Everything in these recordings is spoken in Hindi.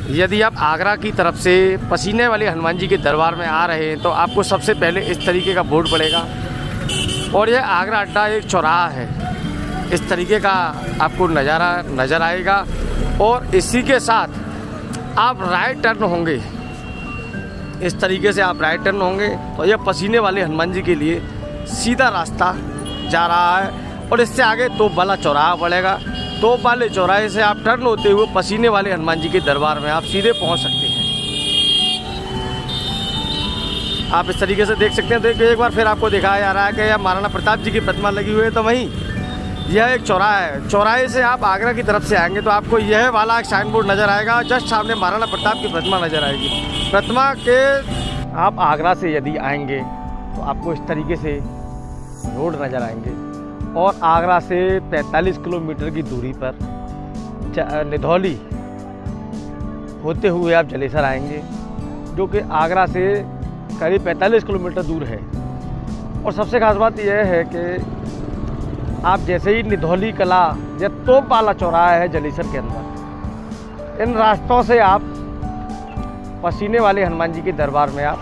यदि आप आगरा की तरफ से पसीने वाले हनुमान जी के दरबार में आ रहे हैं तो आपको सबसे पहले इस तरीके का बोर्ड पड़ेगा और यह आगरा अड्डा एक चौराहा है। इस तरीके का आपको नज़ारा नज़र आएगा और इसी के साथ आप राइट टर्न होंगे। इस तरीके से आप राइट टर्न होंगे तो यह पसीने वाले हनुमान जी के लिए सीधा रास्ता जा रहा है और इससे आगे तोप वाला चौराहा पड़ेगा। तोप वाले चौराहे से आप टर्न होते हुए पसीने वाले हनुमान जी के दरबार में आप सीधे पहुंच सकते हैं। आप इस तरीके से देख सकते हैं। देखिए एक बार फिर आपको दिखाया जा रहा है कि यह महाराणा प्रताप जी की प्रतिमा लगी हुई है। तो वहीं यह एक चौराहा है। चौराहे से आप आगरा की तरफ से आएंगे तो आपको यह वाला एक साइन बोर्ड नज़र आएगा। जस्ट सामने महाराणा प्रताप की प्रतिमा नज़र आएगी। प्रतिमा के आप आगरा से यदि आएंगे तो आपको इस तरीके से रोड नज़र आएंगे और आगरा से 45 किलोमीटर की दूरी पर निधौली होते हुए आप जलेसर आएंगे, जो कि आगरा से करीब 45 किलोमीटर दूर है। और सबसे खास बात यह है कि आप जैसे ही निधौली कला या तोप वाला चौराहा है जलेसर के अंदर, इन रास्तों से आप पसीने वाले हनुमान जी के दरबार में आप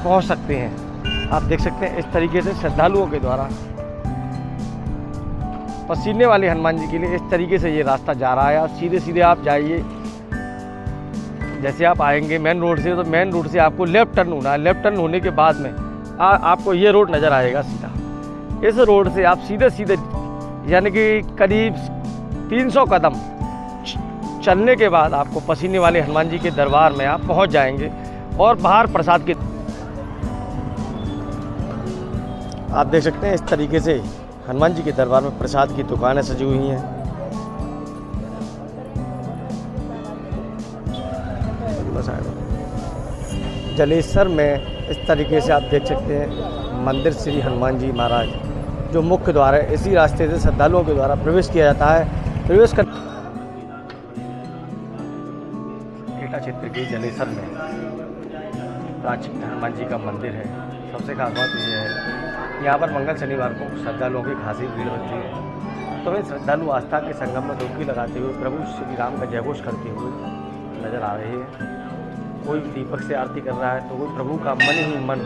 पहुंच सकते हैं। आप देख सकते हैं इस तरीके से श्रद्धालुओं के द्वारा पसीने वाले हनुमान जी के लिए इस तरीके से ये रास्ता जा रहा है। और सीधे सीधे आप जाइए। जैसे आप आएंगे मेन रोड से तो मेन रोड से आपको लेफ़्ट टर्न होना है। लेफ़्ट टर्न होने के बाद में आपको ये रोड नज़र आएगा सीधा। इस रोड से आप सीधे सीधे यानी कि करीब 300 कदम चलने के बाद आपको पसीने वाले हनुमान जी के दरबार में आप पहुंच जाएंगे। और बाहर प्रसाद के आप देख सकते हैं इस तरीके से हनुमान जी के दरबार में प्रसाद की दुकानें सजी हुई हैं। जलेसर में इस तरीके से आप देख सकते हैं मंदिर श्री हनुमान जी महाराज, जो मुख्य द्वार है। इसी रास्ते से श्रद्धालुओं के द्वारा प्रवेश किया जाता है। प्रवेश कर एटा क्षेत्र के जलेसर में प्राचीन हनुमान जी का मंदिर है। सबसे खास बात यह है यहाँ पर मंगल शनिवार को श्रद्धालुओं की खासी भीड़ होती है। तो वे श्रद्धालु आस्था के संगम में डुबकी लगाते हुए प्रभु श्री राम का जयघोष करते हुए नजर आ रहे हैं। कोई दीपक से आरती कर रहा है तो कोई प्रभु का मन ही मन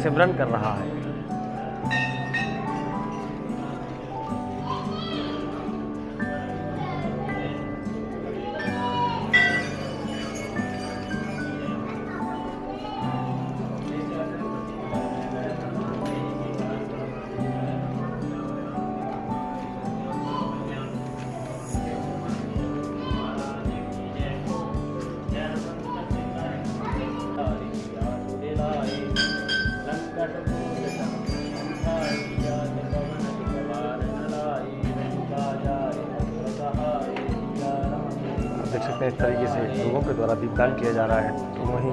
सिमरन कर रहा है। देख सकते हैं इस तरीके से लोगों के द्वारा दीपदान किया जा रहा है। तो वहीं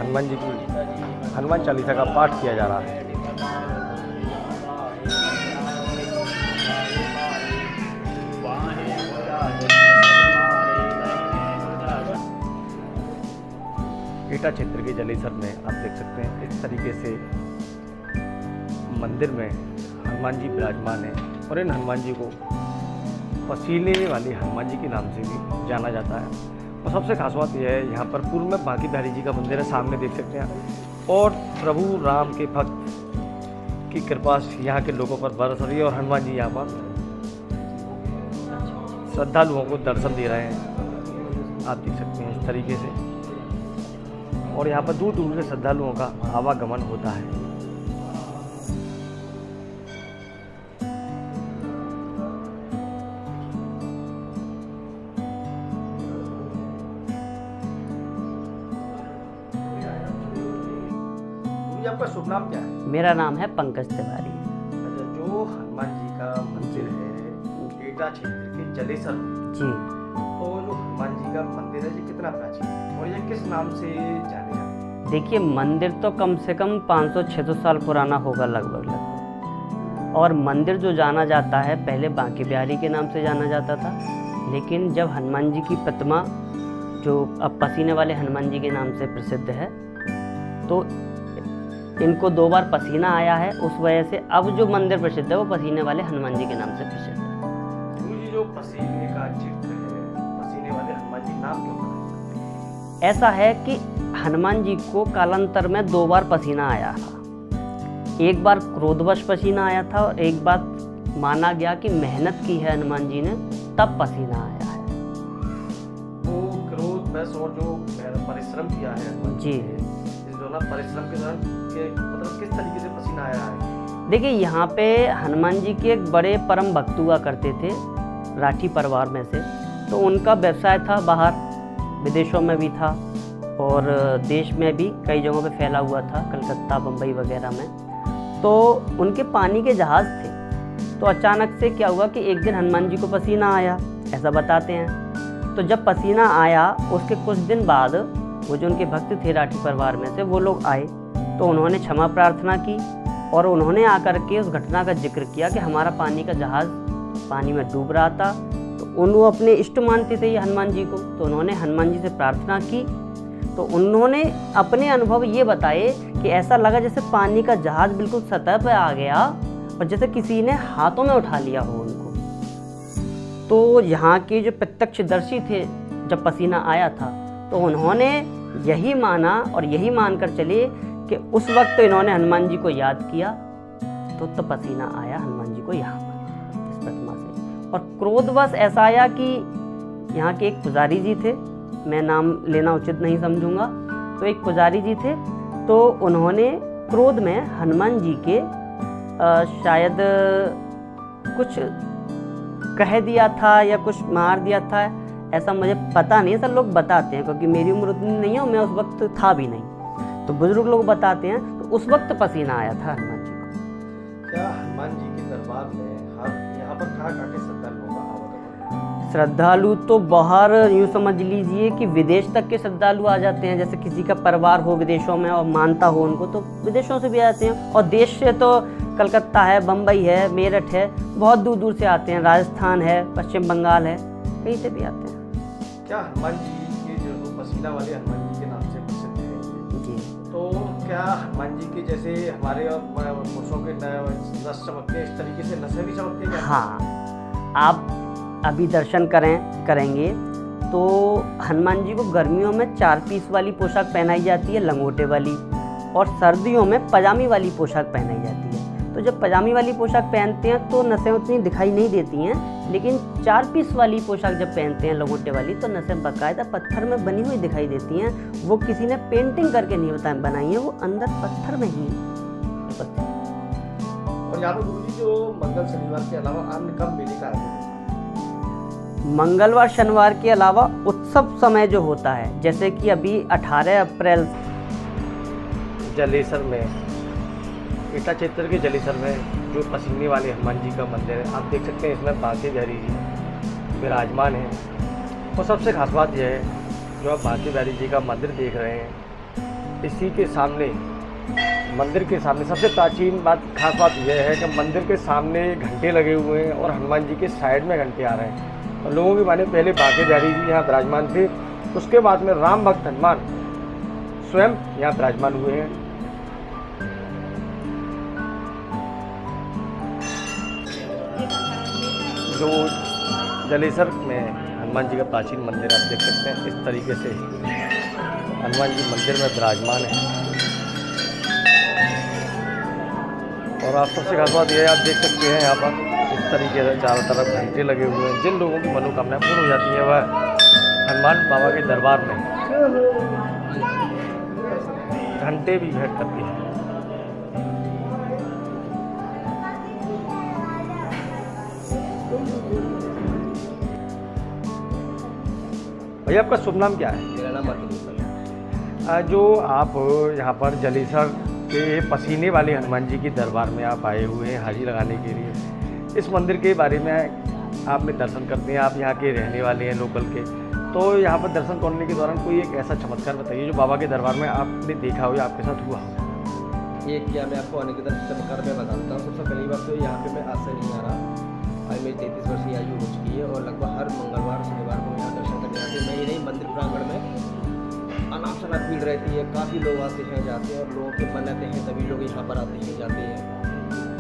हनुमान जी की हनुमान चालीसा का पाठ किया जा रहा है। एटा क्षेत्र के जलेसर में आप देख सकते हैं इस तरीके से मंदिर में हनुमान जी विराजमान है और इन हनुमान जी को पसीने वाले हनुमान जी के नाम से भी जाना जाता है। और सबसे खास बात यह है यहाँ पर पूर्व में बांकी बिहारी जी का मंदिर है, सामने देख सकते हैं। और प्रभु राम के भक्त की कृपा यहाँ के लोगों पर बरस रही है और हनुमान जी यहाँ पर श्रद्धालुओं को दर्शन दे रहे हैं। आप देख सकते हैं इस तरीके से। और यहाँ पर दूर दूर से श्रद्धालुओं का आवागमन होता है। आपका शुभ नाम क्या है? मेरा नाम है पंकज तिवारी। अच्छा, जो हनुमान जी का मंदिर है एटा क्षेत्र के जलेसर में जी, तो जो हनुमान जी का मंदिर है ये कितना प्राचीन है और ये किस नाम से जाने जाता है? देखिए मंदिर तो कम से कम 500-600 साल पुराना होगा लगभग। और मंदिर जो जाना जाता है पहले बांकी बिहारी के नाम से जाना जाता था, लेकिन जब हनुमान जी की प्रतिमा जो अब पसीने वाले हनुमान जी के नाम से प्रसिद्ध है, तो इनको 2 बार पसीना आया है, उस वजह से अब जो मंदिर प्रसिद्ध है वो पसीने वाले हनुमान जी के नाम से प्रसिद्ध है। जो पसीने का चित्र है, पसीने वाले हनुमान जी नाम क्यों पड़ा? ऐसा है कि हनुमान जी को कालांतर में 2 बार पसीना आया था। एक बार क्रोधवश पसीना आया था और एक बार माना गया कि मेहनत की है हनुमान जी ने, तब पसीना आया है। वो क्रोधवश और जो परिश्रम किया है जी, इस दौरान परिश्रम के दौरान मतलब किस तरीके से पसीना आया है? देखिए यहाँ पे हनुमान जी के एक बड़े परम भक्त हुआ करते थे राठी परिवार में से। तो उनका व्यवसाय था, बाहर विदेशों में भी था और देश में भी कई जगहों पे फैला हुआ था, कलकत्ता, बम्बई वगैरह में। तो उनके पानी के जहाज़ थे। तो अचानक से क्या हुआ कि एक दिन हनुमान जी को पसीना आया, ऐसा बताते हैं। तो जब पसीना आया उसके कुछ दिन बाद वो जो उनके भक्त थे राठी परिवार में से, वो लोग आए तो उन्होंने क्षमा प्रार्थना की और उन्होंने आकर के उस घटना का जिक्र किया कि हमारा पानी का जहाज़ पानी में डूब रहा था। तो वो अपने इष्ट मानते थे ये हनुमान जी को। तो उन्होंने हनुमान जी से प्रार्थना की। तो उन्होंने अपने अनुभव ये बताए कि ऐसा लगा जैसे पानी का जहाज़ बिल्कुल सतह पर आ गया और जैसे किसी ने हाथों में उठा लिया हो उनको। तो यहाँ के जो प्रत्यक्षदर्शी थे, जब पसीना आया था तो उन्होंने यही माना और यही मानकर चले कि उस वक्त इन्होंने हनुमान जी को याद किया तो पसीना आया हनुमान जी को यहाँ पर इस प्रतिमा से। और क्रोधवश ऐसा आया कि यहाँ के एक पुजारी जी थे, मैं नाम लेना उचित नहीं समझूंगा, तो एक पुजारी जी थे। तो उन्होंने क्रोध में हनुमान जी के शायद कुछ कह दिया था या कुछ मार दिया था, ऐसा मुझे पता नहीं। सब लोग बताते हैं, क्योंकि मेरी उम्र उतनी नहीं है, मैं उस वक्त था भी नहीं। तो बुजुर्ग लोग बताते हैं तो उस वक्त पसीना आया था हनुमान जी को। क्या हनुमान जी के दरबार में यहाँ पर कहाँ के श्रद्धालुओं का आवागमन? श्रद्धालु तो बाहर यूँ समझ लीजिए कि विदेश तक के श्रद्धालु आ जाते हैं। जैसे किसी का परिवार हो विदेशों में और मानता हो उनको, तो विदेशों से भी आते हैं। और देश से तो कलकत्ता है, बम्बई है, मेरठ है, बहुत दूर दूर से आते हैं। राजस्थान है, पश्चिम बंगाल है, कहीं से भी आते हैं। क्या हनुमान जी के जो पसीना वाले हनुमान जी के नाम से प्रसिद्ध है जी, तो क्या हनुमान जी के जैसे हमारे और पुरुषों के नस चमकते, इस तरीके से नसें भी चमकती हैं? हाँ, आप अभी दर्शन करेंगे तो हनुमान जी को गर्मियों में 4 पीस वाली पोशाक पहनाई जाती है, लंगोटे वाली, और सर्दियों में पजामी वाली पोशाक पहनाई जाती है। तो जब पजामी वाली पोशाक पहनते हैं तो नसें उतनी दिखाई नहीं देती हैं, लेकिन 4 पीस वाली पोशाक जब पहनते हैं लंगोटे वाली, तो नसें बाकायदा पत्थर में बनी हुई दिखाई देती हैं। वो किसी ने पेंटिंग करके नहीं बनाई है, वो अंदर पत्थर में ही। और यहाँ पर गुरुजी जो मंगल शनिवार के अलावा अन्य कब मेले का आयोजन? मंगलवार शनिवार के अलावा उत्सव समय जो होता है, जैसे कि अभी 18 अप्रैल जलेसर में, एटा क्षेत्र के जलेसर में जो पसीने वाले हनुमान जी का मंदिर है, आप देख सकते हैं इसमें बांके बिहारी जी विराजमान हैं। और सबसे खास बात यह है, जो आप बांके बिहारी जी का मंदिर देख रहे हैं, इसी के सामने, मंदिर के सामने सबसे प्राचीन बात, खास बात यह है कि मंदिर के सामने घंटे लगे हुए हैं और हनुमान जी के साइड में घंटे आ रहे हैं। और लोगों की माने पहले बांके बिहारी जी यहाँ विराजमान थे, उसके बाद में राम भक्त हनुमान स्वयं यहाँ विराजमान हुए हैं। जो जलेसर में हनुमान जी का प्राचीन मंदिर आप देख सकते हैं, इस तरीके से हनुमान जी मंदिर में विराजमान है। और आप सबसे खास बात यह आप देख सकते हैं, यहाँ पर इस तरीके से चारों तरफ घंटे लगे हुए हैं। जिन लोगों की मनोकामनाएं पूर्ण हो जाती हैं वह हनुमान बाबा के दरबार में घंटे भी भेंट करती हैं। भैया आपका शुभ नाम क्या है? मेरा नाम अतुल। जो आप यहाँ पर जलेसर के पसीने वाले हनुमान जी के दरबार में आप आए हुए हैं हाजिरी लगाने के लिए, इस मंदिर के बारे में आपने दर्शन करते हैं, आप यहाँ के रहने वाले हैं लोकल के, तो यहाँ पर दर्शन करने के दौरान कोई एक ऐसा चमत्कार बताइए जो बाबा के दरबार में आपने देखा हो या आपके साथ हुआ हो। ये क्या मैं आपको आने के चमत्कार में बताता हूँ। सबसे पहली बात तो यहाँ पे मैं आज से नहीं आ रहा, आज मेरी 33 वर्ष की आयु हो चुकी है और लगभग हर मंगलवार शनिवार को यहाँ दर्शन करने आते हैं। मैं ही नहीं, मंदिर प्रांगण में अनाप शनाप भीड़ रहती है, काफ़ी लोग आते हैं जाते हैं और लोगों के मन्नतें हैं तभी लोग यहाँ पर आते हैं जाते हैं।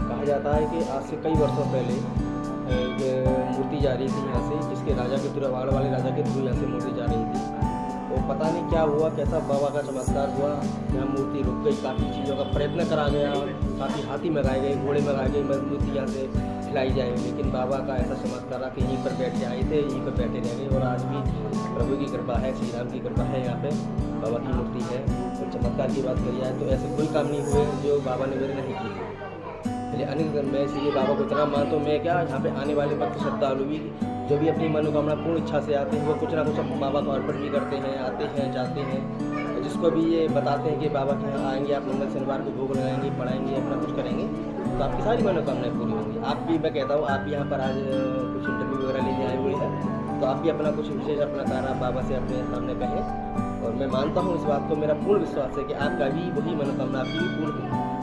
कहा जाता है कि आज से कई वर्षों पहले एक मूर्ति जा रही थी यहाँ से, जिसके राजा के थ्रू, अवाड़ वाले राजा के थ्रू यहाँ से मूर्ति जा रही थी। वो पता नहीं क्या हुआ, कैसा बाबा का चमत्कार हुआ, यहाँ मूर्ति रुक गई। काफ़ी चीज़ों का प्रयत्न करा गया, काफ़ी हाथी मंगाए गए, घोड़े मंगाए गए, मूर्ति यहाँ से खिलाई जाएगी, लेकिन बाबा का ऐसा चमत्कार कि यहीं पर बैठ के आए थे, यहीं पर बैठे रह गए। और आज भी प्रभु की कृपा है, श्री राम की कृपा है, यहाँ पे बाबा की मूर्ति है। और चमत्कार की बात करी जाए तो ऐसे कोई काम नहीं हुए जो बाबा ने मेरे नहीं किए। अनेक मैं इसीलिए बाबा को इतना मानता हूँ। मैं क्या, यहाँ पे आने वाले भक्त श्रद्धालु भी जो भी अपनी मनोकामना पूर्ण इच्छा से आते हैं, वो कुछ ना कुछ बाबा को अर्पण भी करते हैं, आते हैं, जाते हैं। जिसको भी ये बताते हैं कि बाबा के यहाँ आएंगे, आप मंगल शनिवार को भोग लगाएंगे, पढ़ाएंगे, अपना कुछ करेंगे, तो आपकी सारी मनोकामनाएं पूरी होंगी। आप भी, मैं कहता हूँ, आप भी यहाँ पर आज कुछ इंटरव्यू वगैरह लेने आए हुए हैं, तो आप भी अपना कुछ विशेष अपना कार्य बाबा से अपने सामने कहें। और मैं मानता हूँ इस बात को, मेरा पूर्ण विश्वास है कि आपका भी वही मनोकामना आपकी भी पूर्ण होगी।